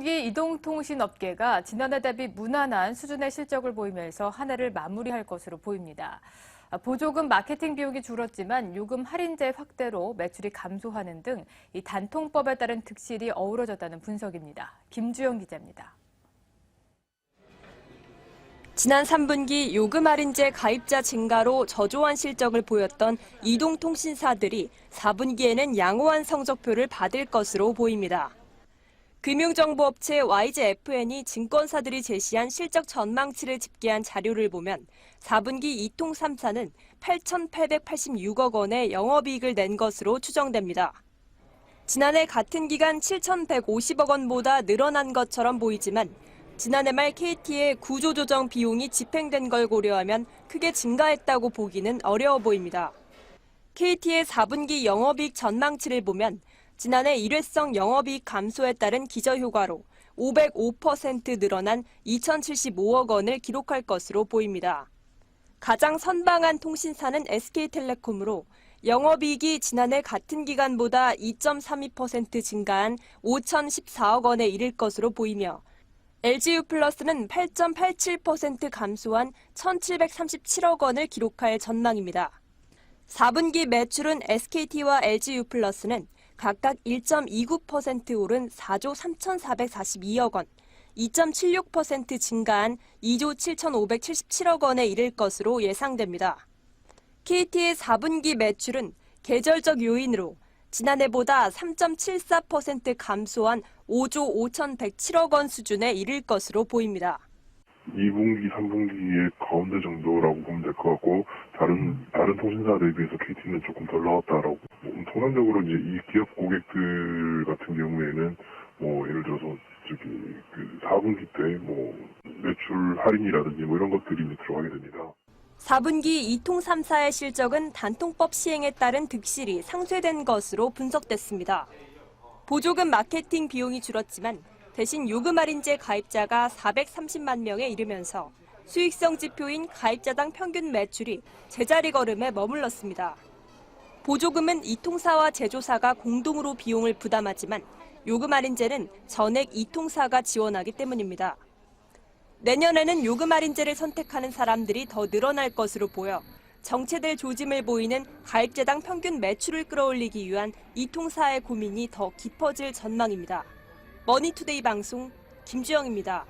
4분기 이동통신업계가 지난해 대비 무난한 수준의 실적을 보이면서 한 해를 마무리할 것으로 보입니다. 보조금 마케팅 비용이 줄었지만 요금 할인제 확대로 매출이 감소하는 등 이 단통법에 따른 득실이 어우러졌다는 분석입니다. 김주영 기자입니다. 지난 3분기 요금 할인제 가입자 증가로 저조한 실적을 보였던 이동통신사들이 4분기에는 양호한 성적표를 받을 것으로 보입니다. 금융정보업체 YGFN이 증권사들이 제시한 실적 전망치를 집계한 자료를 보면 4분기 이통 3사는 8,886억 원의 영업이익을 낸 것으로 추정됩니다. 지난해 같은 기간 7,150억 원보다 늘어난 것처럼 보이지만 지난해 말 KT의 구조조정 비용이 집행된 걸 고려하면 크게 증가했다고 보기는 어려워 보입니다. KT의 4분기 영업이익 전망치를 보면 지난해 일회성 영업이익 감소에 따른 기저효과로 505% 늘어난 2,075억 원을 기록할 것으로 보입니다. 가장 선방한 통신사는 SK텔레콤으로 영업이익이 지난해 같은 기간보다 2.32% 증가한 5,014억 원에 이를 것으로 보이며 LG유플러스는 8.87% 감소한 1,737억 원을 기록할 전망입니다. 4분기 매출은 SKT와 LG유플러스는 각각 1.29% 오른 4조 3,442억 원, 2.76% 증가한 2조 7,577억 원에 이를 것으로 예상됩니다. KT의 4분기 매출은 계절적 요인으로 지난해보다 3.74% 감소한 5조 5,107억 원 수준에 이를 것으로 보입니다. 2분기, 3분기의 가운데 정도라고 보면 될 것 같고 다른 통신사들에 비해서 KT는 조금 덜 나왔다라고. 통상적으로 이제 이 기업 고객들 같은 경우에는 예를 들어서 4분기 때 매출 할인이라든지 이런 것들이 이제 들어가게 됩니다. 4분기 이통 3사의 실적은 단통법 시행에 따른 득실이 상쇄된 것으로 분석됐습니다. 보조금 마케팅 비용이 줄었지만 대신 요금 할인제 가입자가 430만 명에 이르면서 수익성 지표인 가입자당 평균 매출이 제자리 걸음에 머물렀습니다. 보조금은 이통사와 제조사가 공동으로 비용을 부담하지만 요금 할인제는 전액 이통사가 지원하기 때문입니다. 내년에는 요금 할인제를 선택하는 사람들이 더 늘어날 것으로 보여 정체될 조짐을 보이는 가입자당 평균 매출을 끌어올리기 위한 이통사의 고민이 더 깊어질 전망입니다. 머니투데이 방송 김주영입니다.